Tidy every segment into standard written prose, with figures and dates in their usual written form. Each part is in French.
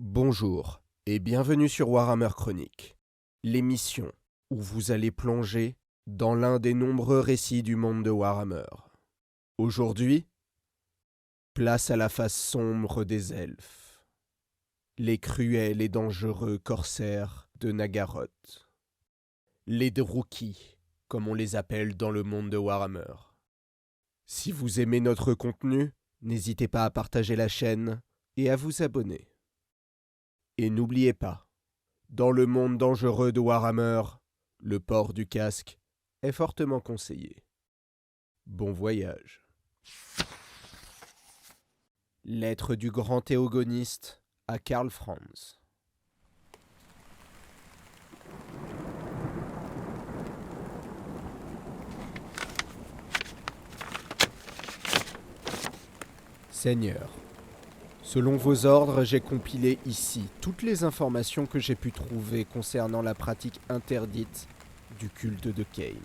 Bonjour et bienvenue sur Warhammer Chronique, l'émission où vous allez plonger dans l'un des nombreux récits du monde de Warhammer. Aujourd'hui, place à la face sombre des elfes, les cruels et dangereux corsaires de Naggaroth, les Drukhis, comme on les appelle dans le monde de Warhammer. Si vous aimez notre contenu, n'hésitez pas à partager la chaîne et à vous abonner. Et n'oubliez pas, dans le monde dangereux de Warhammer, le port du casque est fortement conseillé. Bon voyage. Lettre du grand théogoniste à Karl Franz. Seigneur, selon vos ordres, j'ai compilé ici toutes les informations que j'ai pu trouver concernant la pratique interdite du culte de Khaine.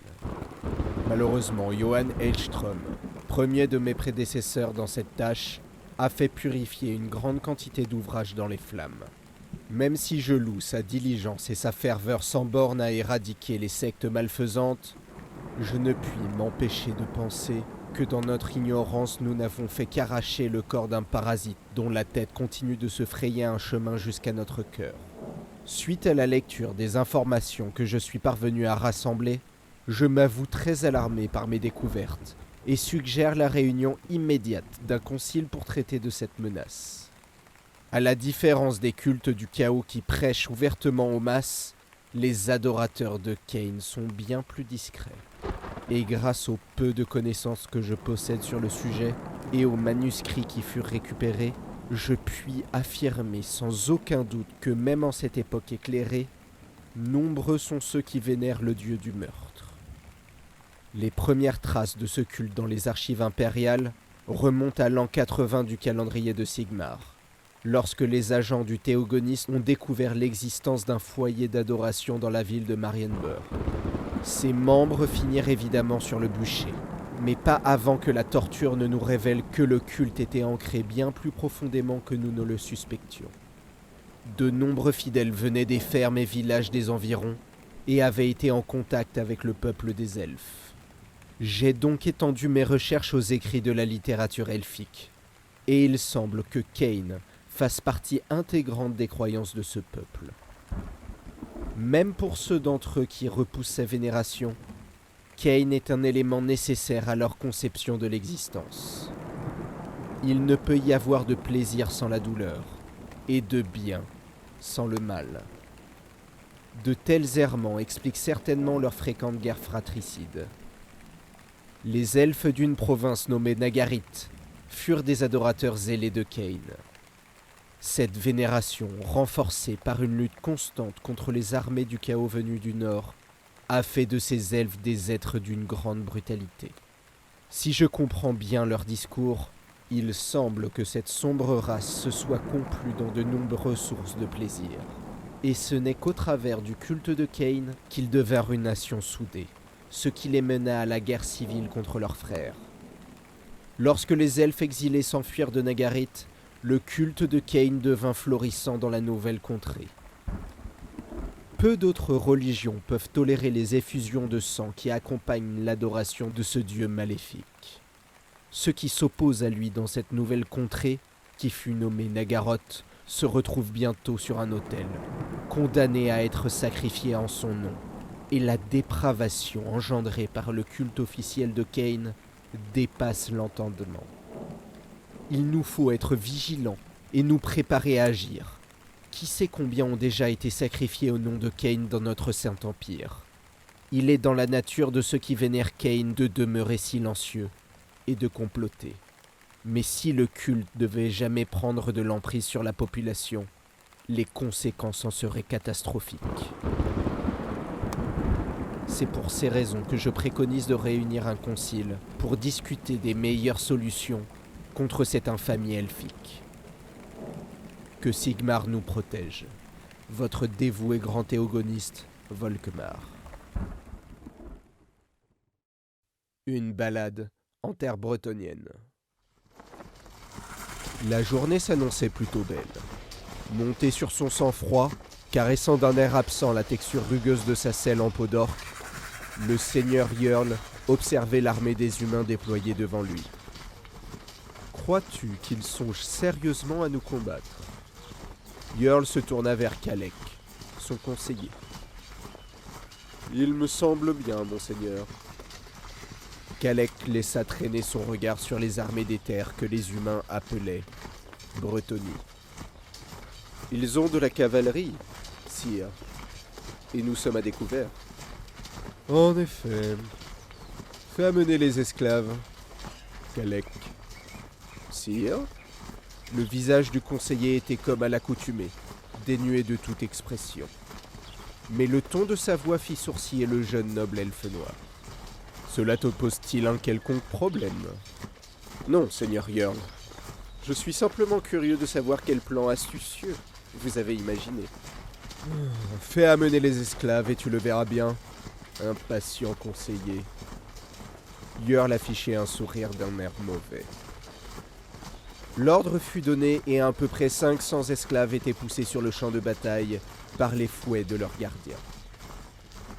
Malheureusement, Johan Hellström, premier de mes prédécesseurs dans cette tâche, a fait purifier une grande quantité d'ouvrages dans les flammes. Même si je loue sa diligence et sa ferveur sans borne à éradiquer les sectes malfaisantes, je ne puis m'empêcher de penser que dans notre ignorance, nous n'avons fait qu'arracher le corps d'un parasite dont la tête continue de se frayer un chemin jusqu'à notre cœur. Suite à la lecture des informations que je suis parvenu à rassembler, je m'avoue très alarmé par mes découvertes et suggère la réunion immédiate d'un concile pour traiter de cette menace. À la différence des cultes du chaos qui prêchent ouvertement aux masses, les adorateurs de Khaine sont bien plus discrets. Et grâce au peu de connaissances que je possède sur le sujet et aux manuscrits qui furent récupérés, je puis affirmer sans aucun doute que même en cette époque éclairée, nombreux sont ceux qui vénèrent le dieu du meurtre. Les premières traces de ce culte dans les archives impériales remontent à l'an 80 du calendrier de Sigmar, lorsque les agents du théogoniste ont découvert l'existence d'un foyer d'adoration dans la ville de Marienburg. Ses membres finirent évidemment sur le bûcher, mais pas avant que la torture ne nous révèle que le culte était ancré bien plus profondément que nous ne le suspections. De nombreux fidèles venaient des fermes et villages des environs et avaient été en contact avec le peuple des elfes. J'ai donc étendu mes recherches aux écrits de la littérature elfique, et il semble que Khaine fasse partie intégrante des croyances de ce peuple. Même pour ceux d'entre eux qui repoussent sa vénération, Khaine est un élément nécessaire à leur conception de l'existence. Il ne peut y avoir de plaisir sans la douleur, et de bien sans le mal. De tels errements expliquent certainement leurs fréquentes guerres fratricides. Les elfes d'une province nommée Naggaroth furent des adorateurs zélés de Khaine. Cette vénération, renforcée par une lutte constante contre les armées du chaos venues du nord, a fait de ces elfes des êtres d'une grande brutalité. Si je comprends bien leur discours, il semble que cette sombre race se soit complue dans de nombreuses sources de plaisir. Et ce n'est qu'au travers du culte de Khaine qu'ils devinrent une nation soudée, ce qui les mena à la guerre civile contre leurs frères. Lorsque les elfes exilés s'enfuirent de Naggaroth, le culte de Khaine devint florissant dans la nouvelle contrée. Peu d'autres religions peuvent tolérer les effusions de sang qui accompagnent l'adoration de ce dieu maléfique. Ceux qui s'opposent à lui dans cette nouvelle contrée, qui fut nommée Naggaroth, se retrouvent bientôt sur un autel, condamnés à être sacrifiés en son nom, et la dépravation engendrée par le culte officiel de Khaine dépasse l'entendement. Il nous faut être vigilants et nous préparer à agir. Qui sait combien ont déjà été sacrifiés au nom de Khaine dans notre Saint-Empire? Il est dans la nature de ceux qui vénèrent Khaine de demeurer silencieux et de comploter. Mais si le culte devait jamais prendre de l'emprise sur la population, les conséquences en seraient catastrophiques. C'est pour ces raisons que je préconise de réunir un concile pour discuter des meilleures solutions contre cette infamie elfique. Que Sigmar nous protège. Votre dévoué grand théogoniste, Volkmar. Une balade en terre bretonnienne. La journée s'annonçait plutôt belle. Monté sur son sang-froid, caressant d'un air absent la texture rugueuse de sa selle en peau d'orque, le seigneur Yörl observait l'armée des humains déployée devant lui. Crois-tu qu'il songe sérieusement à nous combattre ? Yörl se tourna vers Kalek, son conseiller. Il me semble bien, monseigneur. Kalek laissa traîner son regard sur les armées des terres que les humains appelaient Bretonnie. Ils ont de la cavalerie, sire, et nous sommes à découvert. En effet. Fais amener les esclaves. Kalek. Sire ? Le visage du conseiller était comme à l'accoutumée, dénué de toute expression. Mais le ton de sa voix fit sourciller le jeune noble elfe noir. Cela te pose-t-il un quelconque problème ? Non, seigneur Yörl. Je suis simplement curieux de savoir quel plan astucieux vous avez imaginé. Fais amener les esclaves et tu le verras bien. Impatient conseiller. Yörl affichait un sourire d'un air mauvais. L'ordre fut donné et à peu près 500 esclaves étaient poussés sur le champ de bataille par les fouets de leurs gardiens.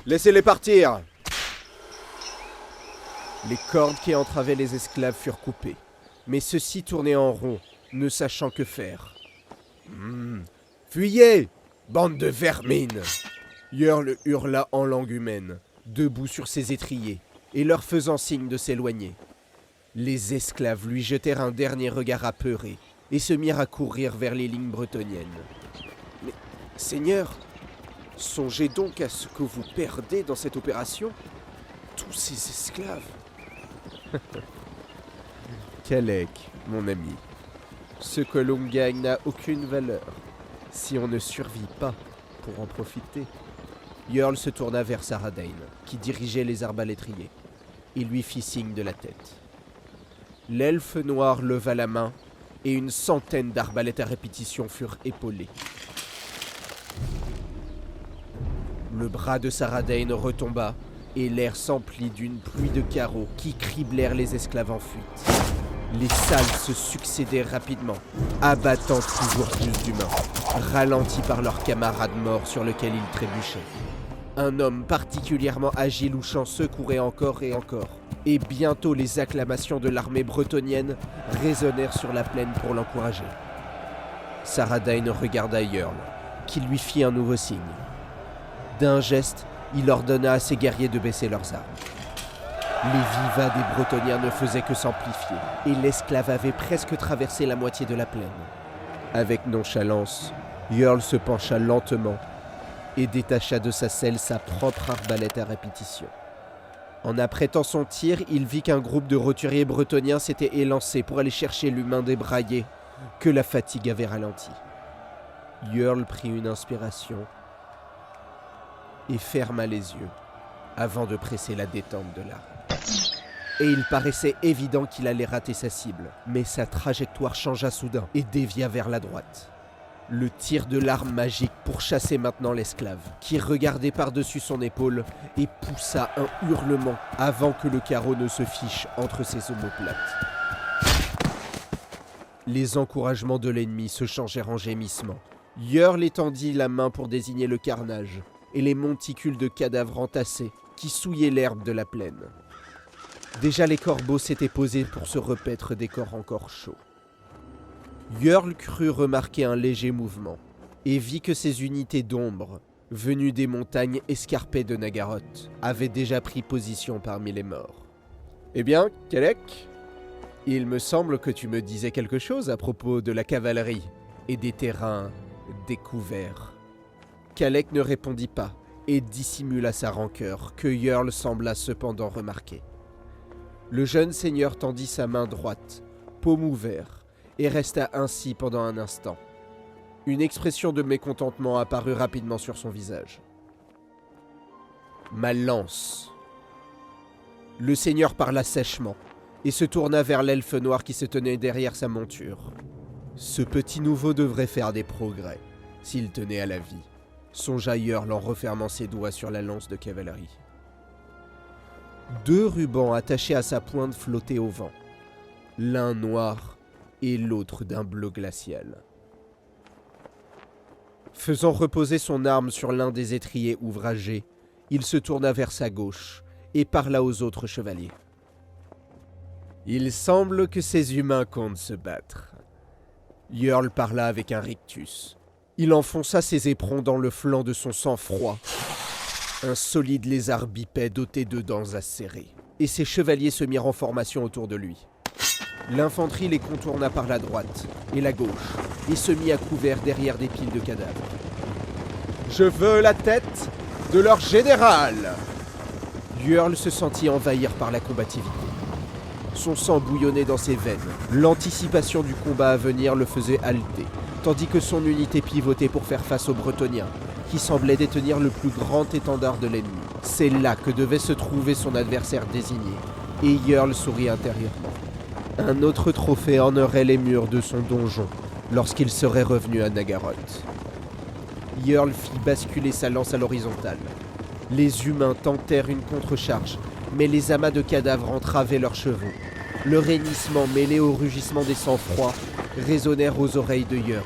Laissez-les partir ! Les cordes qui entravaient les esclaves furent coupées, mais ceux-ci tournaient en rond, ne sachant que faire. Fuyez, bande de vermines ! Yörl hurla en langue humaine, debout sur ses étriers, et leur faisant signe de s'éloigner. Les esclaves lui jetèrent un dernier regard apeuré et se mirent à courir vers les lignes bretonniennes. Mais, seigneur, songez donc à ce que vous perdez dans cette opération. Tous ces esclaves. Kalek, mon ami, ce que l'on gagne n'a aucune valeur si on ne survit pas pour en profiter. Yörl se tourna vers Saradane, qui dirigeait les arbalétriers, et lui fit signe de la tête. L'elfe noir leva la main, et une centaine d'arbalètes à répétition furent épaulées. Le bras de Saradane retomba, et l'air s'emplit d'une pluie de carreaux qui criblèrent les esclaves en fuite. Les salles se succédèrent rapidement, abattant toujours plus d'humains, ralentis par leurs camarades morts sur lesquels ils trébuchaient. Un homme particulièrement agile ou chanceux courait encore et encore, et bientôt les acclamations de l'armée bretonnienne résonnèrent sur la plaine pour l'encourager. Saradane regarda Yörl, qui lui fit un nouveau signe. D'un geste, il ordonna à ses guerriers de baisser leurs armes. Les vivas des Bretonniens ne faisaient que s'amplifier, et l'esclave avait presque traversé la moitié de la plaine. Avec nonchalance, Yörl se pencha lentement et détacha de sa selle sa propre arbalète à répétition. En apprêtant son tir, il vit qu'un groupe de roturiers bretonniens s'était élancé pour aller chercher l'humain débraillé que la fatigue avait ralenti. Yörl prit une inspiration et ferma les yeux avant de presser la détente de l'arme. Et il paraissait évident qu'il allait rater sa cible, mais sa trajectoire changea soudain et dévia vers la droite. Le tir de l'arme magique pourchassait maintenant l'esclave, qui regardait par-dessus son épaule et poussa un hurlement avant que le carreau ne se fiche entre ses omoplates. Les encouragements de l'ennemi se changèrent en gémissements. Yörl étendit la main pour désigner le carnage et les monticules de cadavres entassés qui souillaient l'herbe de la plaine. Déjà les corbeaux s'étaient posés pour se repaître des corps encore chauds. Yörl crut remarquer un léger mouvement et vit que ces unités d'ombre, venues des montagnes escarpées de Nagaroth, avaient déjà pris position parmi les morts. « Eh bien, Kalek, il me semble que tu me disais quelque chose à propos de la cavalerie et des terrains découverts. » Kalek ne répondit pas et dissimula sa rancœur, que Yörl sembla cependant remarquer. Le jeune seigneur tendit sa main droite, paume ouverte, et resta ainsi pendant un instant. Une expression de mécontentement apparut rapidement sur son visage. « Ma lance !» Le seigneur parla sèchement et se tourna vers l'elfe noir qui se tenait derrière sa monture. Ce petit nouveau devrait faire des progrès, s'il tenait à la vie, songea Yörl en refermant ses doigts sur la lance de cavalerie. 2 rubans attachés à sa pointe flottaient au vent, l'un noir et l'autre d'un bleu glacial. Faisant reposer son arme sur l'un des étriers ouvragés, il se tourna vers sa gauche et parla aux autres chevaliers. « Il semble que ces humains comptent se battre. » Jarl parla avec un rictus. Il enfonça ses éperons dans le flanc de son sang-froid. Un solide lézard bipède doté de dents acérées. Et ses chevaliers se mirent en formation autour de lui. L'infanterie les contourna par la droite et la gauche et se mit à couvert derrière des piles de cadavres. « Je veux la tête de leur général !» Jarl se sentit envahir par la combativité. Son sang bouillonnait dans ses veines. L'anticipation du combat à venir le faisait halter, tandis que son unité pivotait pour faire face aux Bretoniens, qui semblaient détenir le plus grand étendard de l'ennemi. C'est là que devait se trouver son adversaire désigné, et Jarl sourit intérieurement. Un autre trophée ornerait les murs de son donjon lorsqu'il serait revenu à Nagaroth. Jarl fit basculer sa lance à l'horizontale. Les humains tentèrent une contre-charge, mais les amas de cadavres entravaient leurs chevaux. Le hennissement mêlé au rugissement des sang-froids résonnèrent aux oreilles de Jarl.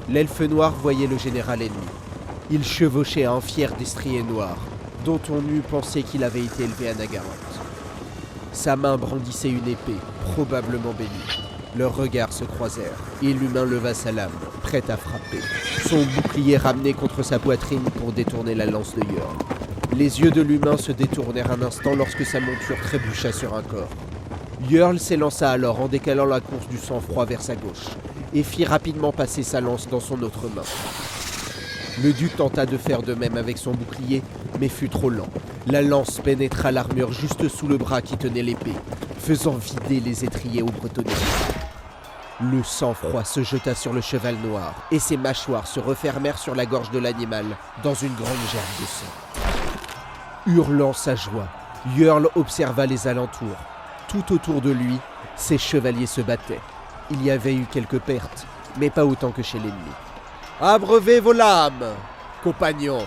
L'elfe noir voyait le général ennemi. Il chevauchait un fier destrier noir, dont on eût pensé qu'il avait été élevé à Nagaroth. Sa main brandissait une épée, probablement bénie. Leurs regards se croisèrent, et l'humain leva sa lame, prêt à frapper. Son bouclier ramené contre sa poitrine pour détourner la lance de Jarl. Les yeux de l'humain se détournèrent un instant lorsque sa monture trébucha sur un corps. Jarl s'élança alors en décalant la course du sang-froid vers sa gauche, et fit rapidement passer sa lance dans son autre main. Le duc tenta de faire de même avec son bouclier, mais fut trop lent. La lance pénétra l'armure juste sous le bras qui tenait l'épée, faisant vider les étriers aux Bretoniens. Le sang-froid se jeta sur le cheval noir, et ses mâchoires se refermèrent sur la gorge de l'animal, dans une grande gerbe de sang. Hurlant sa joie, Jarl observa les alentours. Tout autour de lui, ses chevaliers se battaient. Il y avait eu quelques pertes, mais pas autant que chez l'ennemi. « Abreuvez vos lames, compagnons !»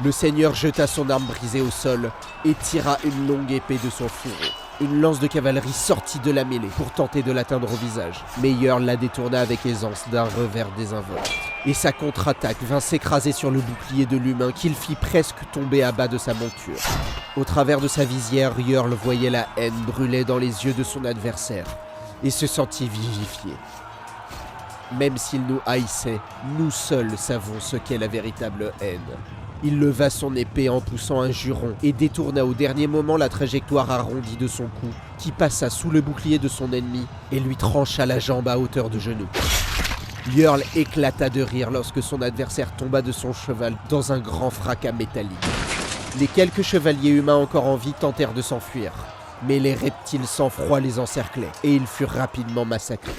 Le seigneur jeta son arme brisée au sol et tira une longue épée de son fourreau. Une lance de cavalerie sortit de la mêlée pour tenter de l'atteindre au visage. Mais Jarl la détourna avec aisance d'un revers désinvolte. Et sa contre-attaque vint s'écraser sur le bouclier de l'humain qu'il fit presque tomber à bas de sa monture. Au travers de sa visière, Jarl voyait la haine brûler dans les yeux de son adversaire et se sentit vivifié. Même s'il nous haïssait, nous seuls savons ce qu'est la véritable haine. Il leva son épée en poussant un juron et détourna au dernier moment la trajectoire arrondie de son cou, qui passa sous le bouclier de son ennemi et lui trancha la jambe à hauteur de genou. Jarl éclata de rire lorsque son adversaire tomba de son cheval dans un grand fracas métallique. Les quelques chevaliers humains encore en vie tentèrent de s'enfuir, mais les reptiles sang-froid les encerclaient et ils furent rapidement massacrés.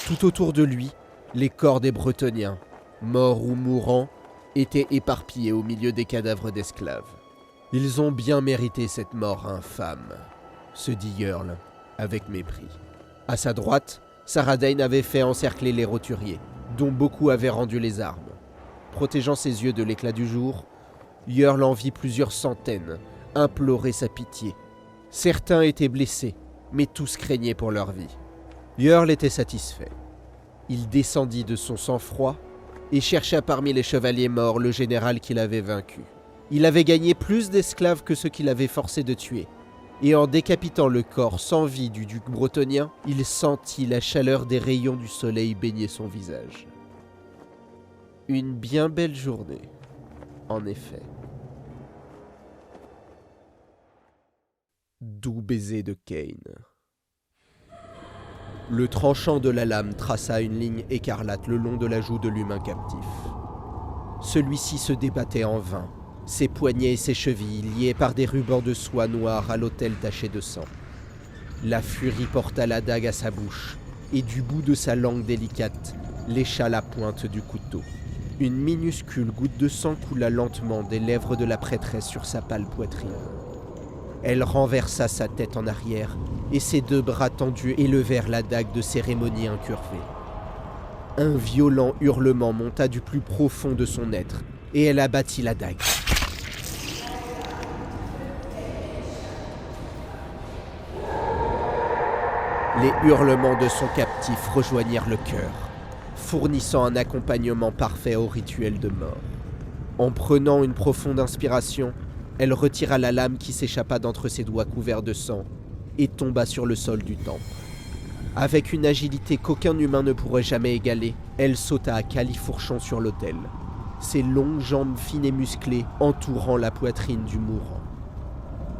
Tout autour de lui, les corps des Bretoniens, morts ou mourants, étaient éparpillés au milieu des cadavres d'esclaves. « Ils ont bien mérité cette mort infâme », se dit Jarl, avec mépris. À sa droite, Saradane avait fait encercler les roturiers, dont beaucoup avaient rendu les armes. Protégeant ses yeux de l'éclat du jour, Jarl en vit plusieurs centaines implorer sa pitié. Certains étaient blessés, mais tous craignaient pour leur vie. Jarl était satisfait. Il descendit de son sang-froid et chercha parmi les chevaliers morts le général qu'il avait vaincu. Il avait gagné plus d'esclaves que ceux qu'il avait forcé de tuer. Et en décapitant le corps sans vie du duc bretonien, il sentit la chaleur des rayons du soleil baigner son visage. Une bien belle journée, en effet. Doux baiser de Kain. Le tranchant de la lame traça une ligne écarlate le long de la joue de l'humain captif. Celui-ci se débattait en vain, ses poignets et ses chevilles liés par des rubans de soie noire à l'autel taché de sang. La furie porta la dague à sa bouche, et du bout de sa langue délicate lécha la pointe du couteau. Une minuscule goutte de sang coula lentement des lèvres de la prêtresse sur sa pâle poitrine. Elle renversa sa tête en arrière, et ses deux bras tendus élevèrent la dague de cérémonie incurvée. Un violent hurlement monta du plus profond de son être, et elle abattit la dague. Les hurlements de son captif rejoignirent le cœur. fournissant un accompagnement parfait au rituel de mort. En prenant une profonde inspiration, elle retira la lame qui s'échappa d'entre ses doigts couverts de sang et tomba sur le sol du temple. Avec une agilité qu'aucun humain ne pourrait jamais égaler, elle sauta à califourchon sur l'autel, ses longues jambes fines et musclées entourant la poitrine du mourant.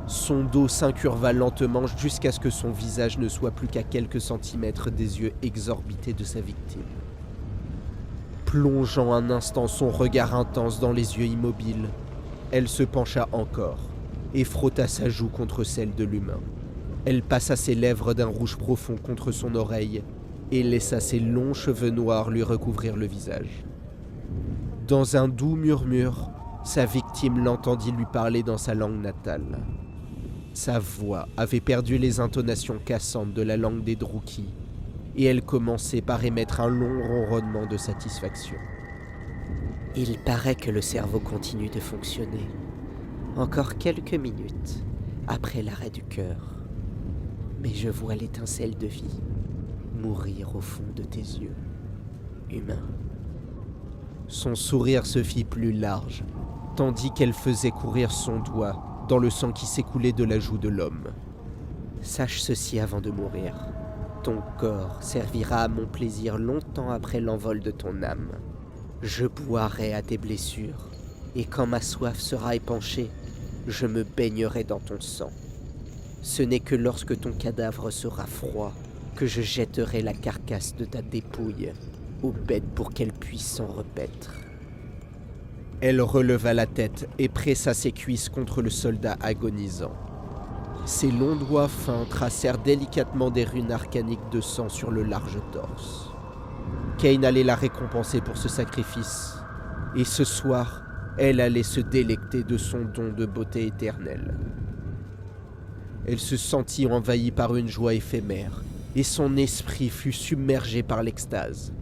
Son dos s'incurva lentement jusqu'à ce que son visage ne soit plus qu'à quelques centimètres des yeux exorbités de sa victime. Plongeant un instant son regard intense dans les yeux immobiles, elle se pencha encore et frotta sa joue contre celle de l'humain. Elle passa ses lèvres d'un rouge profond contre son oreille et laissa ses longs cheveux noirs lui recouvrir le visage. Dans un doux murmure, sa victime l'entendit lui parler dans sa langue natale. Sa voix avait perdu les intonations cassantes de la langue des Drukhis, et elle commençait par émettre un long ronronnement de satisfaction. Il paraît que le cerveau continue de fonctionner. Encore quelques minutes après l'arrêt du cœur. Mais je vois l'étincelle de vie mourir au fond de tes yeux, humain. Son sourire se fit plus large, tandis qu'elle faisait courir son doigt dans le sang qui s'écoulait de la joue de l'homme. Sache ceci avant de mourir. Ton corps servira à mon plaisir longtemps après l'envol de ton âme. Je boirai à tes blessures, et quand ma soif sera épanchée, je me baignerai dans ton sang. Ce n'est que lorsque ton cadavre sera froid que je jetterai la carcasse de ta dépouille aux bêtes pour qu'elles puissent s'en repaître. Elle releva la tête et pressa ses cuisses contre le soldat agonisant. Ses longs doigts fins tracèrent délicatement des runes arcaniques de sang sur le large torse. Kain allait la récompenser pour ce sacrifice, et ce soir, elle allait se délecter de son don de beauté éternelle. Elle se sentit envahie par une joie éphémère, et son esprit fut submergé par l'extase.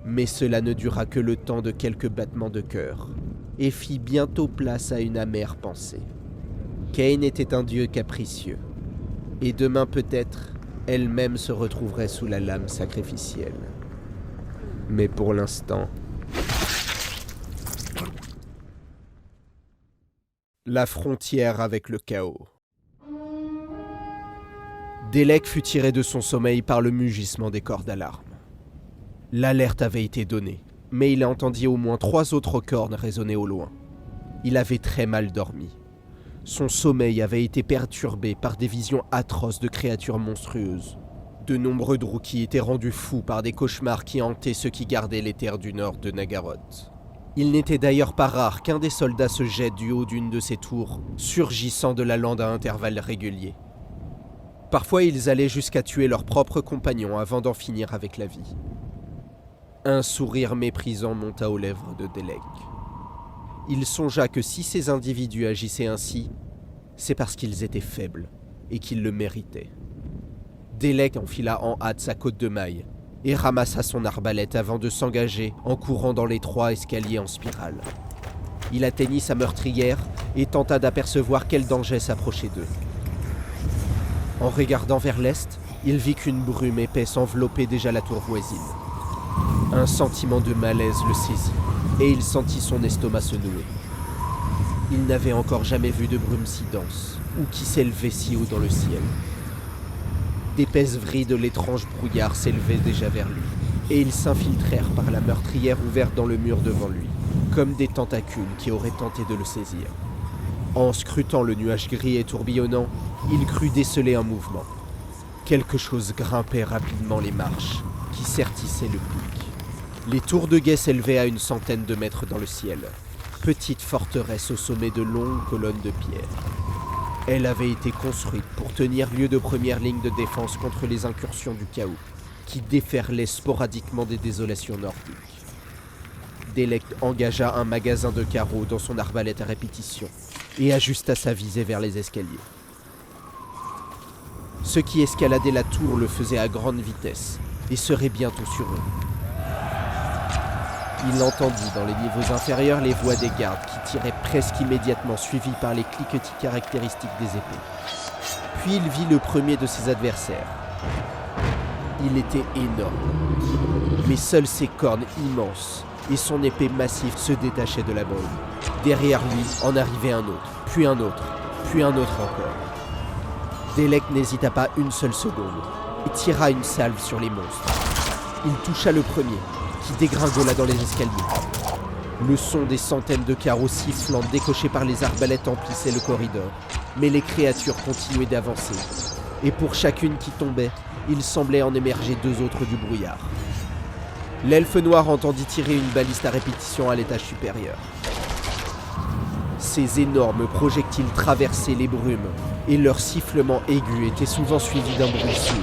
Mais cela ne dura que le temps de quelques battements de cœur, et fit bientôt place à une amère pensée. Kain était un dieu capricieux, et demain peut-être, elle-même se retrouverait sous la lame sacrificielle. Mais pour l'instant... La frontière avec le chaos. Délek fut tiré de son sommeil par le mugissement des cordes d'alarme. L'alerte avait été donnée, mais il entendit au moins 3 autres cornes résonner au loin. Il avait très mal dormi. Son sommeil avait été perturbé par des visions atroces de créatures monstrueuses. De nombreux Drukhis étaient rendus fous par des cauchemars qui hantaient ceux qui gardaient les terres du nord de Nagaroth. Il n'était d'ailleurs pas rare qu'un des soldats se jette du haut d'une de ces tours, surgissant de la lande à intervalles réguliers. Parfois, ils allaient jusqu'à tuer leurs propres compagnons avant d'en finir avec la vie. Un sourire méprisant monta aux lèvres de Délek. Il songea que si ces individus agissaient ainsi, c'est parce qu'ils étaient faibles et qu'ils le méritaient. Délek enfila en hâte sa côte de maille et ramassa son arbalète avant de s'engager en courant dans l'étroit escalier en spirale. Il atteignit sa meurtrière et tenta d'apercevoir quel danger s'approchait d'eux. En regardant vers l'est, il vit qu'une brume épaisse enveloppait déjà la tour voisine. Un sentiment de malaise le saisit, et il sentit son estomac se nouer. Il n'avait encore jamais vu de brume si dense, ou qui s'élevait si haut dans le ciel. D'épaisses vrilles de l'étrange brouillard s'élevaient déjà vers lui, et ils s'infiltrèrent par la meurtrière ouverte dans le mur devant lui, comme des tentacules qui auraient tenté de le saisir. En scrutant le nuage gris et tourbillonnant, il crut déceler un mouvement. Quelque chose grimpait rapidement les marches, qui sertissaient le pic. Les tours de guet s'élevaient à une centaine de mètres dans le ciel, petite forteresse au sommet de longues colonnes de pierre. Elle avait été construite pour tenir lieu de première ligne de défense contre les incursions du chaos, qui déferlaient sporadiquement des désolations nordiques. Délek engagea un magasin de carreaux dans son arbalète à répétition et ajusta sa visée vers les escaliers. Ceux qui escaladaient la tour le faisaient à grande vitesse et seraient bientôt sur eux. Il entendit dans les niveaux inférieurs les voix des gardes qui tiraient presque immédiatement, suivis par les cliquetis caractéristiques des épées. Puis il vit le premier de ses adversaires. Il était énorme. mais seules ses cornes immenses et son épée massive se détachaient de la brume. Derrière lui en arrivait un autre, puis un autre, puis un autre encore. Delek n'hésita pas une seule seconde et tira une salve sur les monstres. Il toucha le premier, qui dégringola dans les escaliers. Le son des centaines de carreaux sifflants décochés par les arbalètes emplissait le corridor, mais les créatures continuaient d'avancer. Et pour chacune qui tombait, il semblait en émerger deux autres du brouillard. L'elfe noir entendit tirer une baliste à répétition à l'étage supérieur. Ces énormes projectiles traversaient les brumes, et leur sifflement aigu était souvent suivi d'un bruit sourd.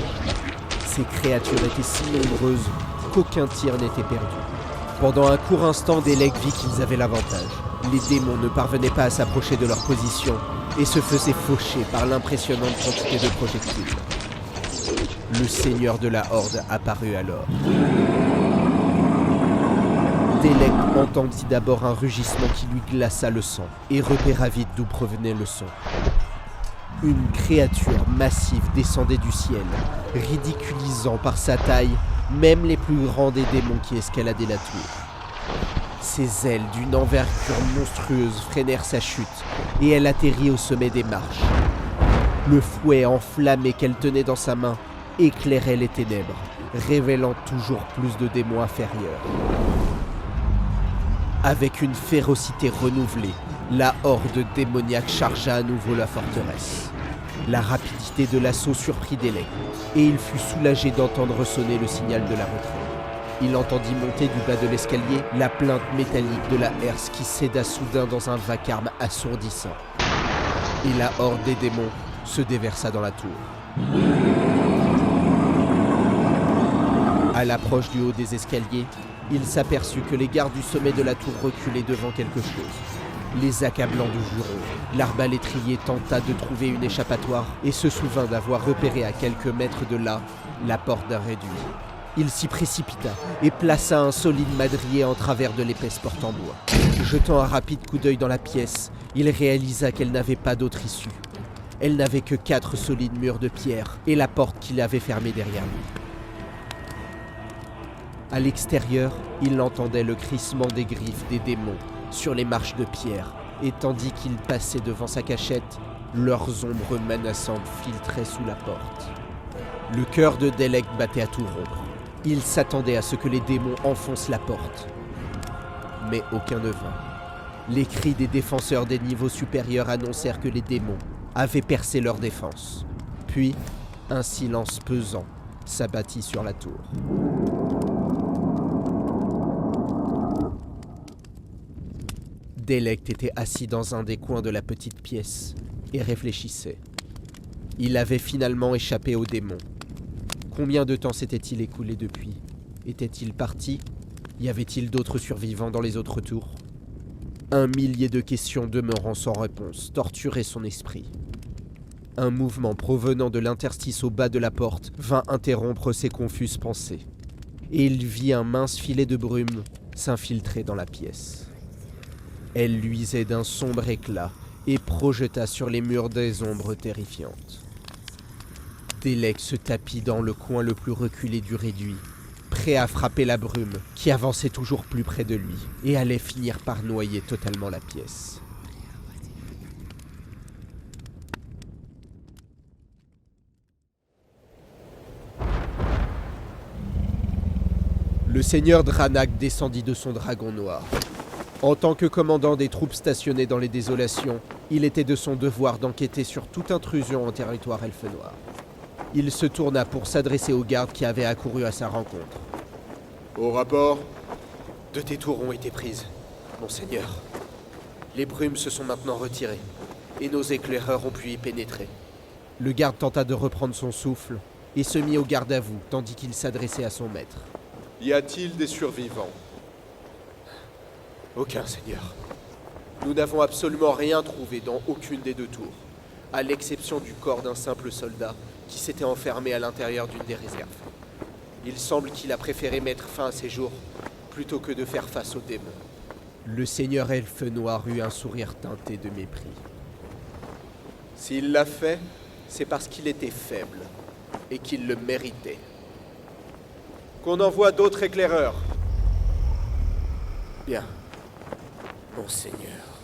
Ces créatures étaient si nombreuses qu'aucun tir n'était perdu. Pendant un court instant, Delek vit qu'ils avaient l'avantage. Les démons ne parvenaient pas à s'approcher de leur position et se faisaient faucher par l'impressionnante quantité de projectiles. Le seigneur de la Horde apparut alors. Delek entendit d'abord un rugissement qui lui glaça le sang et repéra vite d'où provenait le son. Une créature massive descendait du ciel, ridiculisant par sa taille même les plus grands des démons qui escaladaient la tour. Ses ailes d'une envergure monstrueuse freinèrent sa chute et elle atterrit au sommet des marches. Le fouet enflammé qu'elle tenait dans sa main éclairait les ténèbres, révélant toujours plus de démons inférieurs. Avec une férocité renouvelée, la horde démoniaque chargea à nouveau la forteresse. La rapidité de l'assaut surprit Delek, et il fut soulagé d'entendre sonner le signal de la retraite. Il entendit monter du bas de l'escalier la plainte métallique de la herse qui céda soudain dans un vacarme assourdissant. Et la horde des démons se déversa dans la tour. À l'approche du haut des escaliers, il s'aperçut que les gardes du sommet de la tour reculaient devant quelque chose. Les accablant de jurons, l'arbalétrier tenta de trouver une échappatoire et se souvint d'avoir repéré à quelques mètres de là la porte d'un réduit. Il s'y précipita et plaça un solide madrier en travers de l'épaisse porte en bois. Jetant un rapide coup d'œil dans la pièce, il réalisa qu'elle n'avait pas d'autre issue. Elle n'avait que 4 solides murs de pierre et la porte qu'il avait fermée derrière lui. À l'extérieur, il entendait le crissement des griffes des démons sur les marches de pierre, et tandis qu'ils passaient devant sa cachette, leurs ombres menaçantes filtraient sous la porte. Le cœur de Delek battait à tout rompre. Il s'attendait à ce que les démons enfoncent la porte. Mais aucun ne vint. Les cris des défenseurs des niveaux supérieurs annoncèrent que les démons avaient percé leur défense. Puis, un silence pesant s'abattit sur la tour. Delek était assis dans un des coins de la petite pièce et réfléchissait. Il avait finalement échappé aux démons. Combien de temps s'était-il écoulé depuis ? Était-il parti ? Y avait-il d'autres survivants dans les autres tours ? Un millier de questions demeurant sans réponse torturaient son esprit. Un mouvement provenant de l'interstice au bas de la porte vint interrompre ses confuses pensées. Et il vit un mince filet de brume s'infiltrer dans la pièce. Elle luisait d'un sombre éclat et projeta sur les murs des ombres terrifiantes. Delek se tapit dans le coin le plus reculé du réduit, prêt à frapper la brume qui avançait toujours plus près de lui et allait finir par noyer totalement la pièce. Le seigneur Dranak descendit de son dragon noir. En tant que commandant des troupes stationnées dans les désolations, il était de son devoir d'enquêter sur toute intrusion en territoire elfe noir. Il se tourna pour s'adresser aux gardes qui avaient accouru à sa rencontre. Au rapport, 2 des tours ont été prises, monseigneur. Les brumes se sont maintenant retirées, et nos éclaireurs ont pu y pénétrer. Le garde tenta de reprendre son souffle, et se mit au garde à vous, tandis qu'il s'adressait à son maître. y a-t-il des survivants ? Aucun, seigneur. Nous n'avons absolument rien trouvé dans aucune des 2 tours, à l'exception du corps d'un simple soldat qui s'était enfermé à l'intérieur d'une des réserves. Il semble qu'il a préféré mettre fin à ses jours plutôt que de faire face aux démons. Le seigneur elfe noir eut un sourire teinté de mépris. S'il l'a fait, c'est parce qu'il était faible et qu'il le méritait. Qu'on envoie d'autres éclaireurs. Bien. Monseigneur.